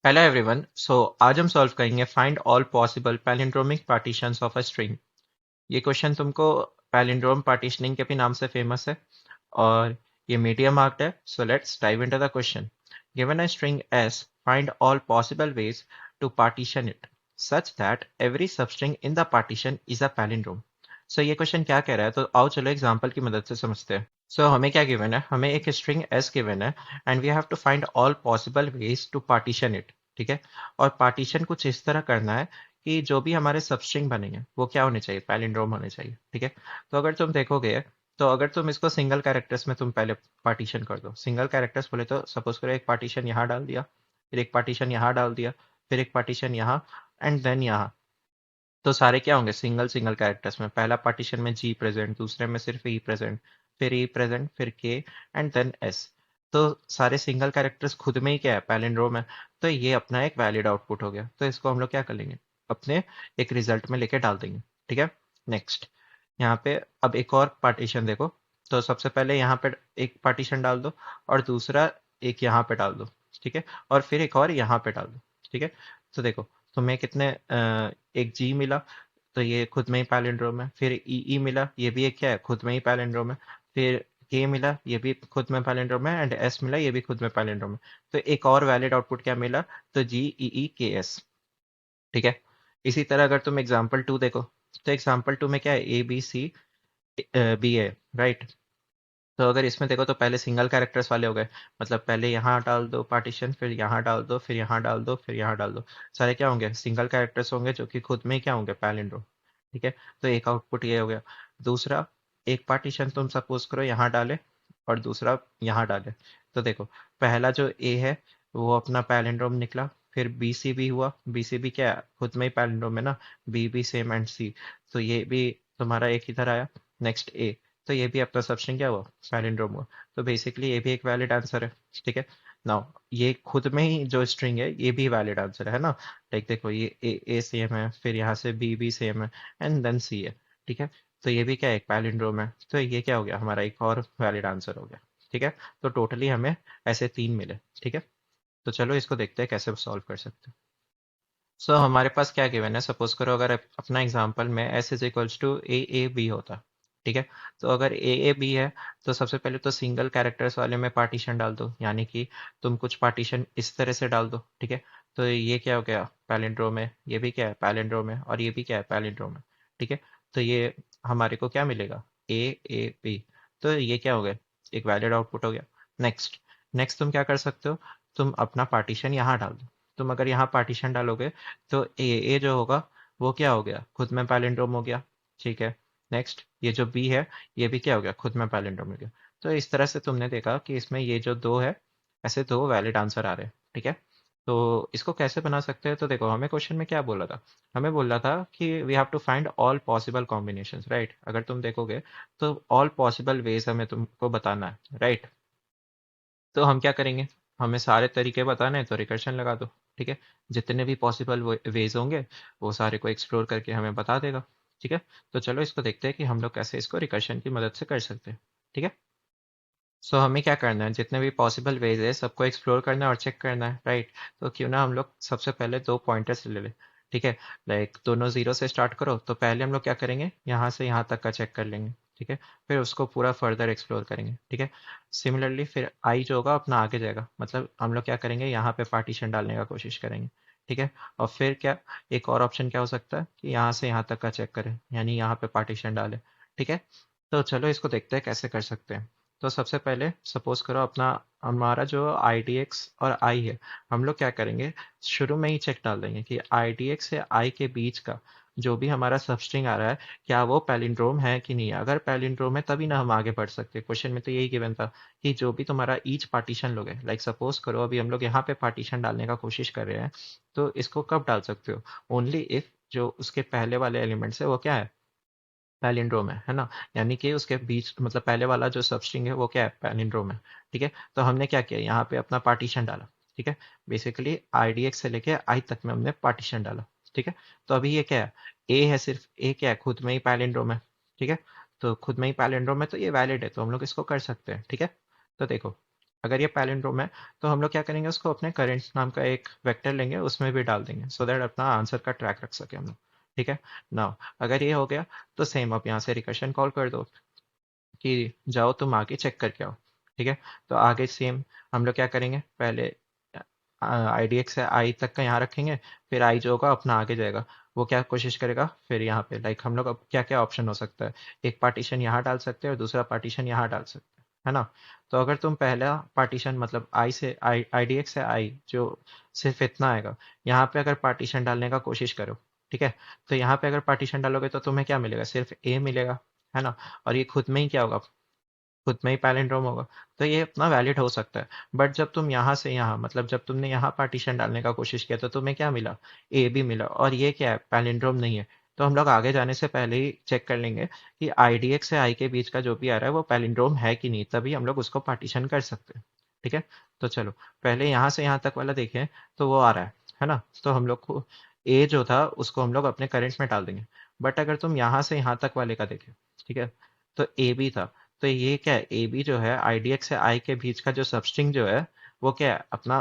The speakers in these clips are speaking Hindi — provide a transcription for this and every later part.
Hello everyone. आज हम सॉल्व करेंगे find all possible palindromic partitions of a string. ये क्वेश्चन तुमको पैलिंड्रोम पार्टीशनिंग के भी नाम से फेमस है और ये मीडियम मार्क्ड है। So let's dive into the question. Given a string S, find all possible ways to partition it such that every substring in the partition is a palindrome. So ये क्वेश्चन क्या कह रहा है, तो आओ चलो एग्जांपल की मदद से समझते हैं। हमें क्या गिवन है, हमें एक स्ट्रिंग एस गिवन है and we have to find all possible ways to partition it. ठीक है। और पार्टीशन कुछ इस तरह करना है कि जो भी हमारे सबस्ट्रिंग बनेंगे वो क्या होने चाहिए, पैलिंड्रोम होने चाहिए। ठीक है। तो अगर तुम देखोगे, तो अगर तुम इसको सिंगल कैरेक्टर्स में तुम पहले पार्टीशन कर दो। सिंगल कैरेक्टर्स बोले तो सपोज करो एक पार्टीशन यहाँ डाल दिया, फिर एक पार्टीशन यहाँ डाल दिया, फिर एक पार्टीशन यहाँ एंड देन यहाँ। तो सारे क्या होंगे, सिंगल सिंगल कैरेक्टर्स में। पहला पार्टीशन में जी प्रेजेंट, दूसरे में सिर्फ ई प्रेजेंट, फिर ई प्रेजेंट, फिर के एंड देन एस। तो सारे सिंगल कैरेक्टर्स खुद में ही क्या है, पैलिंड्रोम है। तो ये अपना एक वैलिड आउटपुट हो गया। तो इसको हम लोग क्या कर लेंगे, अपने एक रिजल्ट में लेके डाल देंगे। ठीक है। नेक्स्ट, यहाँ पे अब एक और पार्टीशन देखो। तो सबसे पहले यहाँ पे एक पार्टीशन डाल दो और दूसरा एक यहाँ पे डाल दो। ठीक है। और फिर एक और यहाँ पे डाल दो। ठीक है। तो देखो, तुम्हें कितने एक जी मिला, तो ये खुद में ही पैलिंड्रोम है। फिर ई ई मिला, ये भी एक क्या है, खुद में ही पैलिंड्रोम है। फिर के मिला, ये भी खुद में पैलिंड्रोम है एंड एस मिला, ये भी खुद में पैलिंड्रोम है। तो एक और वैलिड आउटपुट क्या मिला, तो जी ई ई के एस। ठीक है। इसी तरह अगर तुम एग्जाम्पल टू देखो, तो एग्जाम्पल टू में क्या है, ए बी सी बी है, राइट। तो अगर इसमें देखो तो पहले सिंगल कैरेक्टर्स वाले हो गए, मतलब पहले यहाँ डाल दो पार्टीशन, फिर यहाँ डाल दो, फिर यहाँ डाल दो, फिर यहाँ डाल दो। सारे क्या होंगे, सिंगल कैरेक्टर्स होंगे जो कि खुद में ही क्या होंगे, पैलिंड्रोम। ठीक है। तो एक आउटपुट ये हो गया। दूसरा, एक पार्टीशन तुम सपोज करो यहाँ डाले और दूसरा यहाँ डाले। तो देखो, पहला जो ए है वो अपना पैलिंड्रोम निकला। फिर बी सी भी हुआ, बी सी भी क्या है, खुद में ही पैलिंड्रोम है ना, बी बी सेम एंड सी। तो ये भी तुम्हारा एक इधर आया। नेक्स्ट ए, तो ये भी अपना सबस्ट्रिंग क्या हुआ, पैलिंड्रोम हुआ। तो बेसिकली ये भी एक वैलिड आंसर है। ठीक है। नाउ ये खुद में ही जो स्ट्रिंग है ये भी वैलिड आंसर है ना। लाइक देखो, ये ए सेम है, फिर यहाँ से बी भी सेम है एंड देन सी है। ठीक है। तो ये भी क्या है, एक पैलिंड्रोम है। तो ये क्या हो गया, हमारा एक और वैलिड आंसर हो गया। ठीक है। तो टोटली हमें ऐसे 3 मिले। ठीक है। तो चलो इसको देखते हैं कैसे सॉल्व कर सकते हैं। हमारे पास क्या गिवन है, सपोज करो अगर अपना एग्जांपल में S is equals to A B होता। ठीक है। तो अगर ए बी है, तो सबसे पहले तो सिंगल कैरेक्टर्स वाले में पार्टीशन डाल दो, यानी कि तुम कुछ पार्टीशन इस तरह से डाल दो। ठीक है। तो ये क्या हो गया, पैलिंड्रोम है, ये भी क्या है, पैलिंड्रोम है, और ये भी क्या है, पैलिंड्रोम है। ठीक है। तो ये हमारे को क्या मिलेगा, ए बी। तो ये क्या हो गया, एक वैलिड आउटपुट हो गया। नेक्स्ट, नेक्स्ट तुम क्या कर सकते हो, तुम अपना पार्टीशन यहाँ डाल दो। तुम अगर यहाँ पार्टीशन डालोगे तो ए जो होगा वो क्या हो गया, खुद में पैलिंड्रोम हो गया। ठीक है। नेक्स्ट, ये जो बी है ये भी क्या हो गया, खुद में पैलिंड्रोम हो गया। तो इस तरह से तुमने देखा कि इसमें ये जो दो है, ऐसे दो वैलिड आंसर आ रहे हैं। ठीक है। तो इसको कैसे बना सकते हैं, तो देखो हमें क्वेश्चन में क्या बोला था, हमें बोला था कि we have to find all possible combinations, right. अगर तुम देखोगे तो ऑल पॉसिबल वेज हमें तुमको बताना है, राइट। तो हम क्या करेंगे, हमें सारे तरीके बताने हैं तो रिकर्शन लगा दो। ठीक है। जितने भी पॉसिबल वेज होंगे वो सारे को एक्सप्लोर करके हमें बता देगा। ठीक है। तो चलो इसको देखते हैं कि हम लोग कैसे इसको रिकर्शन की मदद से कर सकते हैं। ठीक है। हमें क्या करना है, जितने भी पॉसिबल वेज है सबको एक्सप्लोर करना है और चेक करना है, राइट। तो क्यों ना हम लोग सबसे पहले दो पॉइंटर्स ले लें। ठीक है। लाइक दोनों जीरो से स्टार्ट करो, तो पहले हम लोग क्या करेंगे, यहाँ से यहाँ तक का चेक कर लेंगे। ठीक है। फिर उसको पूरा फर्दर एक्सप्लोर करेंगे। ठीक है। सिमिलरली फिर आई जो होगा अपना आगे जाएगा, मतलब हम लोग क्या करेंगे, यहाँ पे पार्टीशन डालने का कोशिश करेंगे। ठीक है। और फिर क्या, एक और ऑप्शन क्या हो सकता है कि यहाँ से यहाँ तक का चेक करें, यानी यहाँ पे पार्टीशन डालें। ठीक है। तो चलो इसको देखते हैं कैसे कर सकते हैं। तो सबसे पहले सपोज करो अपना, हमारा जो आई डी एक्स और आई है, हम लोग क्या करेंगे, शुरू में ही चेक डाल देंगे कि आई डी एक्स से आई के बीच का जो भी हमारा सबस्ट्रिंग आ रहा है, क्या वो पैलिंड्रोम है कि नहीं है। अगर पैलिंड्रोम है तभी ना हम आगे बढ़ सकते हैं। क्वेश्चन में तो यही गिवन था कि जो भी तुम्हारा ईच पार्टीशन लोग है, लाइक सपोज करो अभी हम लोग यहाँ पे पार्टीशन डालने का कोशिश कर रहे हैं, तो इसको कब डाल सकते हो, ओनली इफ जो उसके पहले वाले एलिमेंट्स है वो क्या है, पैलिंड्रोम है ना। यानी कि उसके बीच, मतलब पहले वाला जो सबस्ट्रिंग है वो क्या है, पैलिंड्रोम है। ठीक है। तो हमने क्या किया, यहाँ पे अपना पार्टीशन डाला। ठीक है। बेसिकली आई डी एक्स से लेके आई तक में हमने पार्टीशन डाला। ठीक है। तो अभी ये क्या है, ए है, सिर्फ ए क्या है, खुद में ही पैलिंड्रोम है। ठीक है। तो खुद में ही पैलिंड्रोम है तो ये वैलिड है, तो हम लोग इसको कर सकते हैं। ठीक है। तो देखो, अगर ये पैलिंड्रोम है तो हम लोग क्या करेंगे, उसको अपने करेंट नाम का एक वेक्टर लेंगे, उसमें भी डाल देंगे, सो दैट अपना आंसर का ट्रैक रख सके हम लोग। ठीक है ना। अगर ये हो गया तो सेम अब यहाँ से रिकर्शन कॉल कर दो कि जाओ तुम आगे चेक करके आओ। ठीक है। तो आगे सेम हम लोग क्या करेंगे, पहले आई डी एक्स से आई तक का यहाँ रखेंगे, फिर आई जो होगा अपना आगे जाएगा, वो क्या कोशिश करेगा फिर यहाँ पे, लाइक हम लोग अब क्या क्या ऑप्शन हो सकता है, एक पार्टीशन यहाँ डाल सकते हैं और दूसरा पार्टीशन यहाँ डाल सकते हैं, है ना। तो अगर तुम पहला पार्टीशन मतलब आई से आई डी एक्स से आई जो सिर्फ इतना आएगा, यहाँ पे अगर पार्टीशन डालने का कोशिश करो, ठीक है, तो यहाँ पे अगर पार्टीशन डालोगे तो तुम्हें क्या मिलेगा, सिर्फ ए मिलेगा, है ना। और ये खुद में ही क्या होगा, खुद में ही पैलिंड्रोम होगा। तो ये अपना वैलिड हो सकता है। बट जब तुम यहाँ से यहाँ मतलब जब तुमने यहाँ पार्टीशन डालने का कोशिश किया तो तुम्हें क्या मिला, ए भी मिला, और ये क्या है, पैलिंड्रोम नहीं है। तो हम लोग आगे जाने से पहले ही चेक कर लेंगे कि आई डी एक्स से आई के बीच का जो भी आ रहा है वो पैलिंड्रोम है कि नहीं, तभी हम लोग उसको पार्टीशन कर सकते हैं। ठीक है। तो चलो पहले यहाँ से यहाँ तक वाला देखें, तो वो आ रहा है ना। तो हम लोग को ए जो था उसको हम लोग अपने करंट में डाल देंगे। बट अगर तुम यहाँ से यहाँ तक वाले का देखें, ठीक है, तो ए बी था। तो ये क्या है, ए बी जो है आईडीएक्स से आई के बीच का जो सबस्ट्रिंग जो है वो क्या है, अपना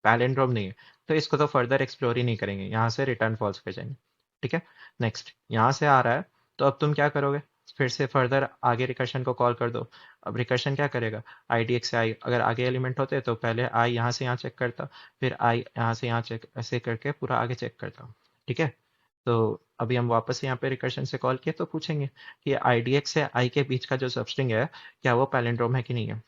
पैलिंड्रोम नहीं है। तो इसको तो फर्दर एक्सप्लोर ही नहीं करेंगे, यहाँ से रिटर्न फॉल्स पे जाएंगे। ठीक है। नेक्स्ट यहाँ से आ रहा है, तो अब तुम क्या करोगे, फिर से फर्दर आगे रिकर्शन को कॉल कर दो। अब रिकर्शन क्या करेगा, आई डी एक्स से आई अगर आगे एलिमेंट होते तो पहले आई यहाँ से यहाँ चेक करता, फिर आई यहाँ से यहाँ चेक, ऐसे करके पूरा आगे चेक करता। ठीक है। तो अभी हम वापस यहाँ पे रिकर्शन से कॉल किए तो पूछेंगे कि आई डी एक्स से आई के बीच का जो सबस्ट्रिंग है क्या वो पैलिंड्रोम है कि नहीं है।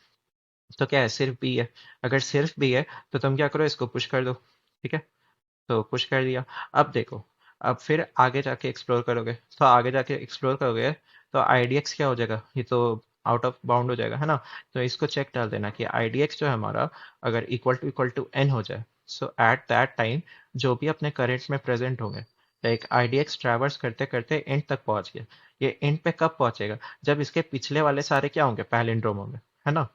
तो क्या है, सिर्फ बी है। अगर सिर्फ बी है तो तुम क्या करो, इसको पुश कर दो। ठीक है। तो पुश कर दिया। अब देखो, अब फिर आगे जाके एक्सप्लोर करोगे, तो आगे जाके एक्सप्लोर करोगे तो आई डी एक्स क्या हो जाएगा, ये तो आउट ऑफ बाउंड हो जाएगा, है ना। तो इसको चेक डाल देना कि आई डी एक्स जो है हमारा अगर इक्वल टू एन हो जाए, सो एट दैट टाइम जो भी अपने करेंट में प्रेजेंट होंगे, like I D x traverse करते करते एंड तक पहुंच गया, ये एंड पे कब पहुंचेगा, जब इसके पिछले वाले सारे क्या होंगे, पैलिंड्रोम होंगे, है ना।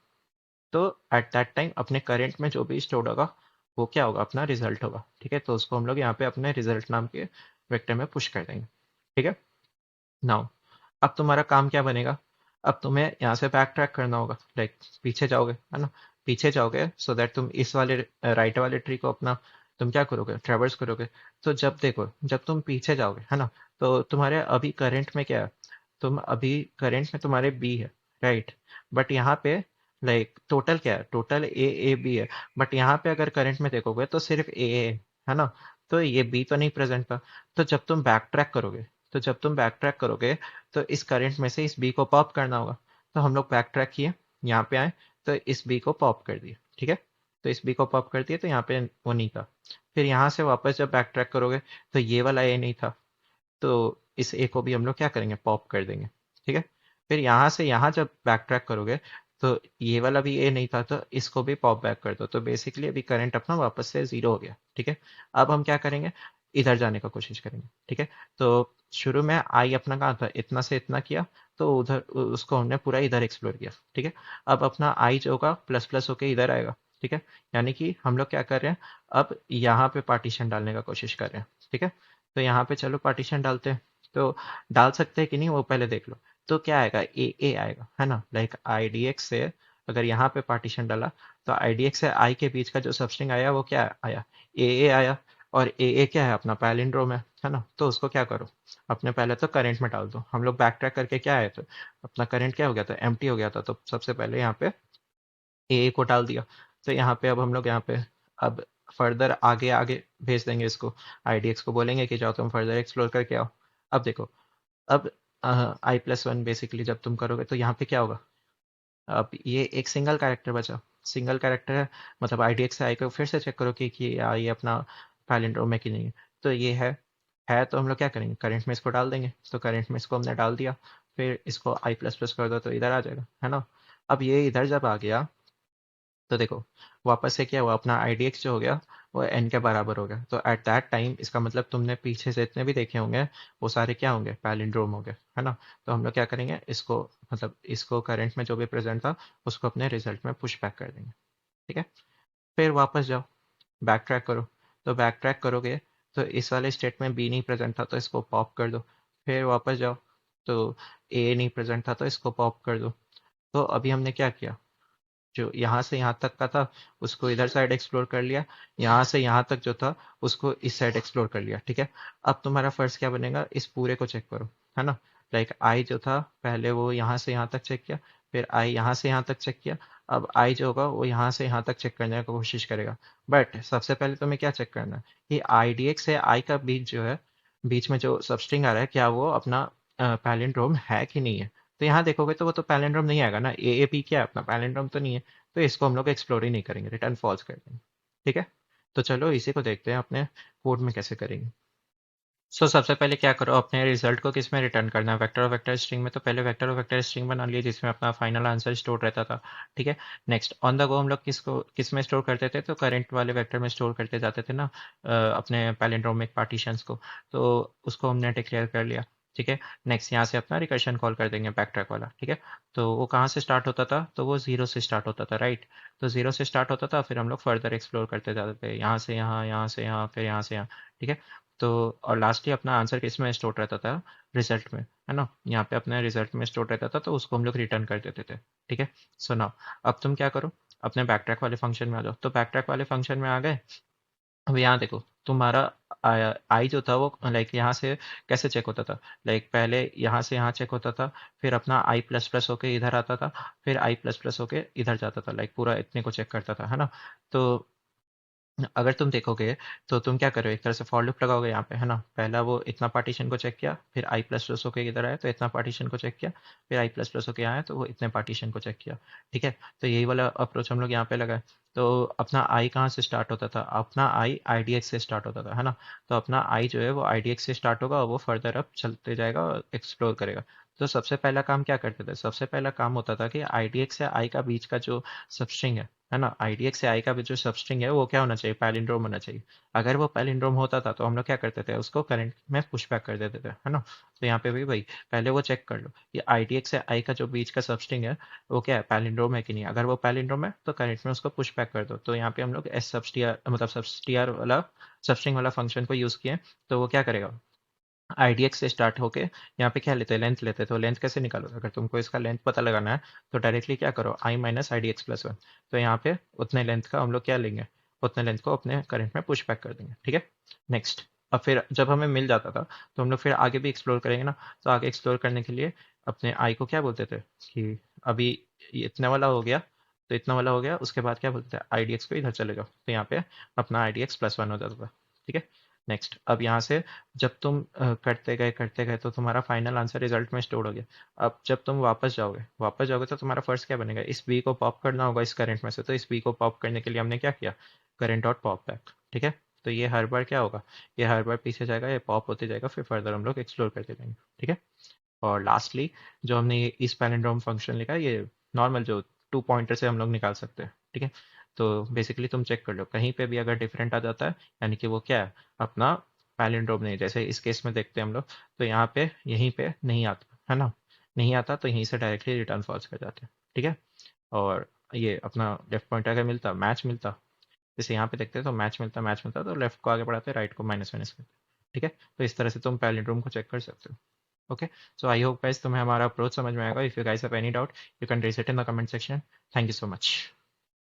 तो एट दैट टाइम अपने करंट में जो भी स्टोर्ड होगा वो क्या होगा, अपना रिजल्ट होगा। ठीक है। तो उसको हम लोग यहाँ पे अपने रिजल्ट नाम के वेक्टर में पुश कर देंगे। ठीक है। नाउ अब तुम्हारा काम क्या बनेगा, अब तुम्हें यहाँ से बैक ट्रैक करना होगा, लाइक पीछे जाओगे, है ना। पीछे जाओगे सो दैट तुम इस वाले राइट वाले ट्री को अपना तुम क्या करोगे, ट्रेवर्स करोगे। तो जब देखो, जब तुम पीछे जाओगे, है ना, तो तुम्हारे अभी करंट में क्या है, तुम अभी करंट में तुम्हारे बी है, राइट। बट यहाँ पे लाइक टोटल क्या है, टोटल ए बी है। बट यहाँ पे अगर करंट में देखोगे तो सिर्फ ए है ना। तो ये बी तो नहीं प्रेजेंट था। तो जब तुम बैक ट्रैक करोगे, तो जब तुम बैक ट्रैक करोगे तो इस करंट में से इस बी को पॉप करना होगा। तो हम लोग बैक ट्रैक किए, यहाँ पे आए, तो इस बी को पॉप कर दिए। ठीक है। तो इस बी को पॉप कर दिए तो यहाँ पे वो नहीं था। फिर यहाँ से वापस जब बैक ट्रैक करोगे तो ये वाला ए नहीं था, तो इस ए को भी हम लोग क्या करेंगे, पॉप कर देंगे। ठीक है। फिर यहाँ से यहाँ जब बैक ट्रैक करोगे तो ये वाला भी ए नहीं था, तो इसको भी पॉप बैक कर दो। तो बेसिकली अभी करंट अपना वापस से जीरो हो गया। ठीक है। अब हम क्या करेंगे, इधर जाने का कोशिश करेंगे। ठीक है। तो शुरू में आई अपना कहाँ था, इतना से इतना किया, तो उधर उसको हमने पूरा इधर एक्सप्लोर किया। ठीक है। अब अपना आई जो होगा प्लस प्लस होके इधर आएगा। ठीक है। यानी कि हम लोग क्या कर रहे हैं, अब यहाँ पे पार्टीशन डालने का कोशिश कर रहे हैं। ठीक है। तो यहाँ पे चलो पार्टीशन डालते हैं। तो डाल सकते हैं कि नहीं वो पहले देख लो। तो क्या आएगा, ए आएगा, है ना। लाइक आई डी एक्स से अगर यहाँ पे पार्टीशन डाला तो आई डी एक्स से आई के बीच का जो सबस्ट्रिंग आया वो क्या आया, ए आया। और ए क्या है, अपना पैलिंड्रोम है ना। तो उसको क्या करो, अपने पहले तो करंट में डाल दो। हम लोग बैक ट्रैक करके क्या आए, तो अपना करंट क्या हो गया था, एम्प्टी हो गया था। तो सबसे पहले यहाँ पे ए को डाल दिया। तो यहाँ पे अब हम लोग यहाँ पे अब फर्दर आगे आगे भेज देंगे इसको, आईडीएक्स को बोलेंगे कि जाओ तुम फर्दर एक्सप्लोर करके आओ। अब देखो, अब आई प्लस वन बेसिकली जब तुम करोगे तो यहाँ पे क्या होगा, अब ये एक सिंगल कैरेक्टर बचा, सिंगल कैरेक्टर है, मतलब आईडीएक्स से आई को फिर से चेक करो कि ये अपना पैलिंड्रोम है कि नहीं है। तो ये है तो हम लोग क्या करेंगे, करंट में इसको डाल देंगे। तो करंट में इसको हमने डाल दिया, फिर इसको आई प्लस प्लस कर दो तो इधर आ जाएगा, है ना। अब ये इधर जब आ गया तो देखो वापस से क्या हुआ, अपना आई डी एक्स जो हो गया वो एन के बराबर हो गया। तो एट दैट टाइम इसका मतलब तुमने पीछे से इतने भी देखे होंगे वो सारे क्या होंगे, पैलिंड्रोम हो गए, है ना। तो हम लोग क्या करेंगे, इसको मतलब इसको करंट में जो भी प्रेजेंट था उसको अपने रिजल्ट में पुश बैक कर देंगे। ठीक है। फिर वापस जाओ, बैक ट्रैक करो। तो बैक ट्रैक करोगे तो इस वाले स्टेट में बी नहीं प्रेजेंट था तो इसको पॉप कर दो। फिर वापस जाओ, तो ए नहीं प्रेजेंट था तो इसको पॉप कर दो। तो अभी हमने क्या किया, जो यहाँ से यहाँ तक का था उसको इधर साइड एक्सप्लोर कर लिया, यहाँ से यहाँ तक जो था उसको इस साइड एक्सप्लोर कर लिया, ठीक है। अब तुम्हारा फर्स्ट क्या बनेगा, इस पूरे को चेक करो, है ना। लाइक आई जो था पहले वो यहाँ से यहाँ तक चेक किया, फिर आई यहाँ से यहाँ तक चेक किया, अब आई जो होगा वो यहाँ से यहाँ तक चेक करने की कोशिश करेगा। बट सबसे पहले तुम्हें क्या चेक करना है कि आई डी एक्स से आई का बीच जो है, बीच में जो सबस्ट्रिंग आ रहा है क्या वो अपना पैलिंड्रोम है कि नहीं है। तो यहाँ देखोगे तो वो तो पैलिंड्रोम नहीं आएगा ना, ए पी क्या है अपना पैलिंड्रोम तो नहीं है। तो इसको हम लोग एक्सप्लोर ही नहीं करेंगे, रिटर्न फॉल्स कर देंगे, ठीक है। तो चलो इसी को देखते हैं अपने कोड में कैसे करेंगे। सबसे पहले क्या करो, अपने रिजल्ट को किस में रिटर्न करना है, वेक्टर और वेक्टर स्ट्रिंग में। तो पहले वेक्टर और वेक्टर स्ट्रिंग बना लिए जिसमें अपना फाइनल आंसर स्टोर रहता था, ठीक है। नेक्स्ट ऑन द गो हम लोग किस में स्टोर करते थे, तो करंट वाले वेक्टर में स्टोर करते जाते थे ना, अपने पैलिंड्रोमिक पार्टीशंस को। तो उसको हमने डिक्लेयर कर लिया, ठीक है। नेक्स्ट यहाँ से अपना रिकर्शन कॉल कर देंगे बैक ट्रैक वाला, ठीक है। तो वो कहाँ से स्टार्ट होता था, तो वो जीरो से स्टार्ट होता था, राइट। तो जीरो से स्टार्ट होता था, फिर हम लोग फर्दर एक्सप्लोर करते जाते थे, यहाँ से यहाँ, यहाँ से यहाँ, फिर यहाँ से यहाँ, ठीक है। तो और लास्टली अपना आंसर किस में स्टोर रहता था, रिजल्ट में, है ना। यहाँ पे अपने रिजल्ट में स्टोर रहता था, तो उसको हम लोग रिटर्न कर देते थे, ठीक है। सो नाउ अब तुम क्या करो, अपने बैक ट्रैक वाले फंक्शन में आ जाओ। तो बैक ट्रैक वाले फंक्शन में आ गए। अब यहाँ देखो तुम्हारा आई जो था वो लाइक यहाँ से कैसे चेक होता था, लाइक पहले यहाँ से यहाँ चेक होता था, फिर अपना आई प्लस प्लस होके इधर आता था, फिर आई प्लस प्लस होके इधर जाता था, लाइक पूरा इतने को चेक करता था, है ना। तो अगर तुम देखोगे तो तुम क्या करो, एक तरह से फॉर लूप लगाओगे यहाँ पे, है ना। पहला वो इतना पार्टीशन को चेक किया, फिर आई प्लस प्लस होके इधर आया तो इतना पार्टीशन को चेक किया, फिर आई प्लस प्लस होके आया तो वो इतने पार्टीशन को चेक किया, ठीक है। तो यही वाला अप्रोच हम लोग यहाँ पे लगाए। तो अपना आई कहाँ से स्टार्ट होता था, अपना आई आई डी एक्स से स्टार्ट होता था, है ना। तो अपना आई जो है वो आई डी एक्स से स्टार्ट होगा और वो फर्दर अप चलते जाएगा और एक्सप्लोर करेगा। तो सबसे पहला काम क्या करते थे, सबसे पहला काम होता था कि आई डी एक्स से आई का बीच का जो सबस्ट्रिंग है ना, आईडीएक्स से आई का भी जो सबस्ट्रिंग है वो क्या होना चाहिए, पैलिंड्रोम होना चाहिए। अगर वो पैलिंड्रोम होता था तो हम लोग क्या करते थे, उसको करंट में पुश बैक कर देते थे, है ना। तो यहाँ पे भी भाई पहले वो चेक कर लो कि आईडीएक्स से आई का जो बीच का सबस्ट्रिंग है वो क्या है, पैलिंड्रोम है कि नहीं। अगर वो पैलिंड्रोम है तो करंट में उसको पुश बैक कर दो। तो यहाँ पे हम लोग एस सबस्टियर मतलब सबस्टियर वाला सबस्ट्रिंग वाला फंक्शन को यूज़ किए। तो वो क्या करेगा, आईडीएक्स से स्टार्ट होके यहाँ पे क्या लेते हैं, लेंथ लेते हैं। तो लेंथ कैसे निकालोगे, अगर तुमको इसका लेंथ पता लगाना है तो डायरेक्टली क्या करो, I minus I D X plus one. तो यहाँ पे उतने लेंथ का हम लोग क्या लेंगे, उतने लेंथ को अपने करंट में पुश बैक कर देंगे, ठीक है। नेक्स्ट अब फिर जब हमें मिल जाता था तो हम लोग फिर आगे भी एक्सप्लोर करेंगे ना। तो आगे एक्सप्लोर करने के लिए अपने आई को क्या बोलते थे कि अभी ये इतने वाला हो गया, तो इतना वाला हो गया, उसके बाद क्या बोलते थे, आई डी एक्स को इधर चले जाओ। तो यहाँ पे अपना आई डी एक्स प्लस वन हो जाता था, ठीक है। नेक्स्ट अब यहाँ से जब तुम करते गए तो तुम्हारा फाइनल आंसर रिजल्ट में स्टोर हो गया। अब जब तुम वापस जाओगे तो तुम्हारा फर्स्ट क्या बनेगा, इस बी को पॉप करना होगा इस करंट में से। तो इस बी को पॉप करने के लिए हमने क्या किया, करंट डॉट पॉप बैक, ठीक है। तो ये हर बार क्या होगा, ये हर बार पीछे जाएगा, ये पॉप होते जाएगा, फिर फर्दर हम लोग एक्सप्लोर करते जाएंगे, ठीक है। और लास्टली जो हमने ये इस पैलिंड्रोम फंक्शन लिखा है, ये नॉर्मल जो टू पॉइंटर से हम लोग निकाल सकते हैं, ठीक है। तो बेसिकली तुम चेक कर लो कहीं पे भी अगर डिफरेंट आ जाता है, यानी कि वो क्या है, अपना पैलिंड्रोम नहीं। जैसे इस केस में देखते हैं हम लोग, तो यहाँ पे यहीं पे नहीं आता, है ना। नहीं आता तो यहीं से डायरेक्टली रिटर्न फॉल्स कर जाते हैं, ठीक है। और ये अपना लेफ्ट पॉइंटर अगर मिलता, मैच मिलता, जैसे यहाँ पे देखते हैं तो मैच मिलता तो लेफ्ट को आगे बढ़ाते, राइट को माइनस माइनस करते, ठीक है। तो इस तरह से तुम पैलिंड्रोम को चेक कर सकते हो। Okay, so I hope guys तुम्हें हमारा अप्रोच समझ में आएगा. If you guys have any doubt, you can raise it in the comment section. Thank you so much.